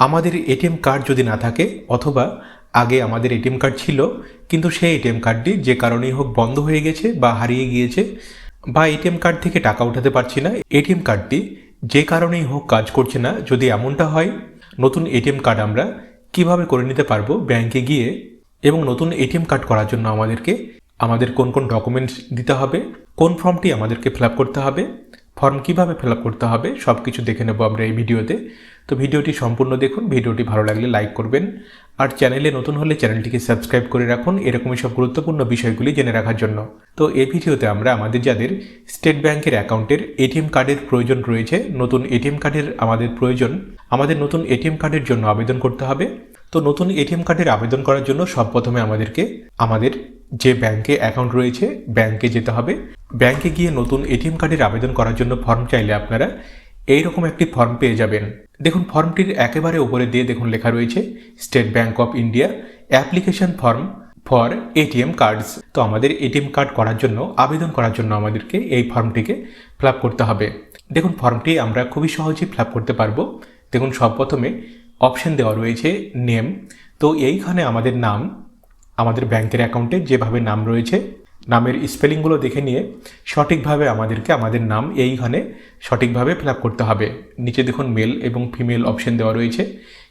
আমাদের ATM card যদি না থাকে অথবা আগে আমাদের এটিএম কার্ড ছিল কিন্তু সেই এটিএম কার্ডটি যে কারণেই হোক বন্ধ হয়ে গেছে বা হারিয়ে গিয়েছে বা এটিএম কার্ড থেকে টাকা উঠাতে পারছি না, এটিএম কার্ডটি যে কারণেই হোক কাজ করছে না, যদি এমনটা হয় নতুন এটিএম কার্ড আমরা কিভাবে করে নিতে পারবো ব্যাংকে গিয়ে, এবং নতুন এটিএম কার্ড করার জন্য আমাদের কোন কোন ডকুমেন্টস দিতে হবে, কোন ফর্মটি আমাদেরকে ফিল আপ করতে হবে, ফর্ম কিভাবে ফিল আপ করতে হবে, সব কিছু দেখে নেব আমরা এই ভিডিওতে। তো ভিডিওটি সম্পূর্ণ দেখুন, ভিডিওটি ভালো লাগলে লাইক করবেন, আর চ্যানেলে নতুন হলে চ্যানেলটিকে সাবস্ক্রাইব করে রাখুন এরকমই সব গুরুত্বপূর্ণ বিষয়গুলি জেনে রাখার জন্য। তো এই ভিডিওতে আমরা আমাদের যাদের স্টেট ব্যাংকের অ্যাকাউন্টের এটিএম কার্ডের প্রয়োজন রয়েছে, নতুন এটিএম কার্ডের আমাদের প্রয়োজন, আমাদের নতুন এটিএম কার্ডের জন্য আবেদন করতে হবে। তো নতুন এটিএম কার্ডের আবেদন করার জন্য প্রথমে আমাদেরকে আমাদের যে ব্যাংকে অ্যাকাউন্ট রয়েছে ব্যাংকে যেতে হবে। ব্যাংকে গিয়ে নতুন এটিএম কার্ডের আবেদন করার জন্য ফর্ম চাইলে আপনারা এইরকম একটি ফর্ম পেয়ে যাবেন। দেখুন ফর্মটির একেবারে উপরে দিয়ে দেখুন লেখা রয়েছে state bank of India application form for ATM cards. তো আমাদের এটিএম কার্ড করার জন্য আবেদন করার জন্য আমাদেরকে এই ফর্মটিকে ফিল আপ করতে হবে। দেখুন ফর্মটি আমরা খুবই সহজেই ফিল আপ করতে পারবো। দেখুন প্রথমে অপশন দেওয়া রয়েছে নেম। তো এইখানে আমাদের নাম, আমাদের ব্যাংকের অ্যাকাউন্টে যেভাবে নাম রয়েছে নামের স্পেলিংগুলো দেখে নিয়ে সঠিকভাবে আমাদেরকে আমাদের নাম এইখানে সঠিকভাবে ফিল আপ করতে হবে। নিচে দেখুন মেল এবং ফিমেল অপশন দেওয়া রয়েছে।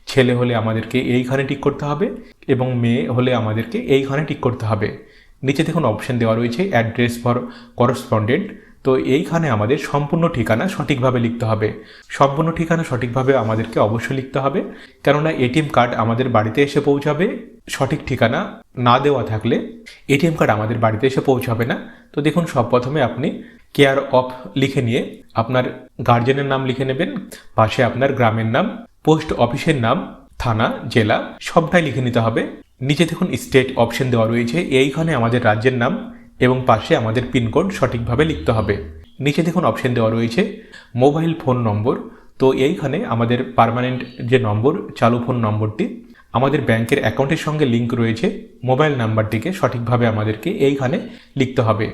ছেলে হলে আমাদেরকে এইখানে টিক করতে হবে এবং মেয়ে হলে আমাদেরকে এইখানে টিক করতে হবে। নিচে দেখুন অপশন দেওয়া রয়েছে অ্যাড্রেস ফর করসপন্ডেন্ট। তো এইখানে আমাদের সম্পূর্ণ ঠিকানা সঠিকভাবে লিখতে হবে। সম্পূর্ণ ঠিকানা সঠিকভাবে আমাদেরকে অবশ্যই লিখতে হবে, কেননা এটিএম কার্ড আমাদের বাড়িতে এসে পৌঁছাবে। সঠিক ঠিকানা না দেওয়া থাকলে এটিএম কার্ড আমাদের বাড়িতে এসে পৌঁছাবে না। তো দেখুন প্রথমে আপনি কেয়ার অফ লিখে নিয়ে আপনার গার্জেনের নাম লিখে নেবেন, পাশে আপনার গ্রামের নাম, পোস্ট অফিসের নাম, থানা, জেলা সবটাই লিখে নিতে হবে। নিচে দেখুন স্টেট অপশন দেওয়া রয়েছে, এইখানে আমাদের রাজ্যের নাম এবং পাশে আমাদের পিনকোড সঠিকভাবে লিখতে হবে। নিচে দেখুন অপশন দেওয়া রয়েছে মোবাইল ফোন নম্বর। তো এইখানে আমাদের পার্মানেন্ট যে নম্বর, চালু ফোন নম্বরটি আমাদের ব্যাংকের অ্যাকাউন্টের সঙ্গে লিঙ্ক রয়েছে, মোবাইল নাম্বারটিকে সঠিকভাবে আমাদেরকে এইখানে লিখতে হবে।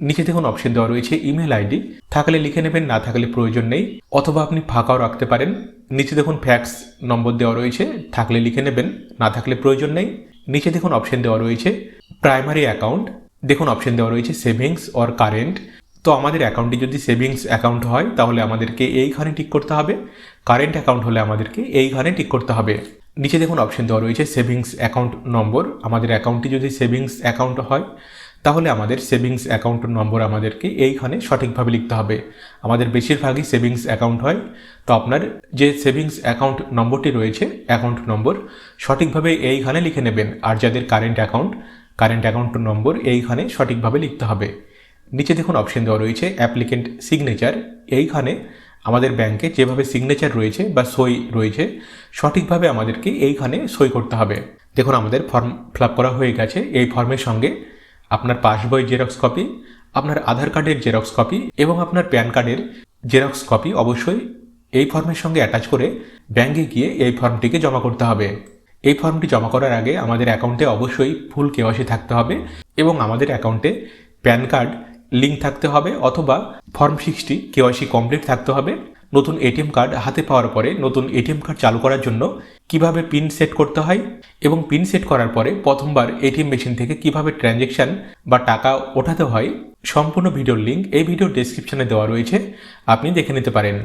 নিচে দেখুন অপশন দেওয়া রয়েছে ইমেল আইডি, থাকলে লিখে নেবেন, না থাকলে প্রয়োজন নেই, অথবা আপনি ফাঁকাও রাখতে পারেন। নিচে দেখুন ফ্যাক্স নম্বর দেওয়া রয়েছে, থাকলে লিখে নেবেন, না থাকলে প্রয়োজন নেই। নিচে দেখুন অপশন দেওয়া রয়েছে প্রাইমারি অ্যাকাউন্ট। দেখুন অপশন দেওয়া রয়েছে সেভিংস অর কারেন্ট। তো আমাদের অ্যাকাউন্টটি যদি সেভিংস অ্যাকাউন্ট হয় তাহলে আমাদেরকে এইখানে টিক করতে হবে, কারেন্ট অ্যাকাউন্ট হলে আমাদেরকে এইখানে টিক করতে হবে। নিচে দেখুন অপশন দেওয়া রয়েছে সেভিংস অ্যাকাউন্ট নম্বর। আমাদের অ্যাকাউন্টটি যদি সেভিংস অ্যাকাউন্ট হয় তাহলে আমাদের সেভিংস অ্যাকাউন্ট নম্বর আমাদেরকে এইখানে সঠিকভাবে লিখতে হবে। আমাদের বেশিরভাগই সেভিংস অ্যাকাউন্ট হয়, তো আপনার যে সেভিংস অ্যাকাউন্ট নম্বরটি রয়েছে অ্যাকাউন্ট নম্বর সঠিকভাবে এইখানে লিখে নেবেন। আর যাদের কারেন্ট অ্যাকাউন্ট নম্বর এইখানে সঠিকভাবে লিখতে হবে। নিচে দেখুন অপশন দেওয়া রয়েছে অ্যাপ্লিকেন্ট সিগনেচার। এইখানে আমাদের ব্যাংকে যেভাবে সিগনেচার রয়েছে বা সই রয়েছে সঠিকভাবে আমাদেরকে এইখানে সই করতে হবে। দেখুন আমাদের ফর্ম ফিল আপ করা হয়ে গেছে। এই ফর্মের সঙ্গে আপনার পাসবই জেরক্স কপি, আপনার আধার কার্ডের জেরক্স কপি এবং আপনার প্যান কার্ডের জেরক্স কপি অবশ্যই এই ফর্মের সঙ্গে অ্যাটাচ করে ব্যাংকে গিয়ে এই ফর্মটিকে জমা করতে হবে। এই ফর্মটি জমা করার আগে আমাদের অ্যাকাউন্টে অবশ্যই ফুল কেওয়াইসি থাকতে হবে এবং আমাদের অ্যাকাউন্টে প্যান কার্ড লিঙ্ক থাকতে হবে অথবা ফর্ম 60 কেওয়াইসি কমপ্লিট থাকতে হবে। নতুন এটিএম কার্ড হাতে পাওয়ার পরে নতুন এটিএম কার্ড চালু করার জন্য কিভাবে পিন সেট করতে হয় এবং পিন সেট করার পরে প্রথমবার এটিএম মেশিন থেকে কিভাবে ট্রানজ্যাকশন বা টাকা ওঠাতে হয় সম্পূর্ণ ভিডিওর লিঙ্ক এই ভিডিওর ডেসক্রিপশনে দেওয়া রয়েছে, আপনি দেখে নিতে পারেন।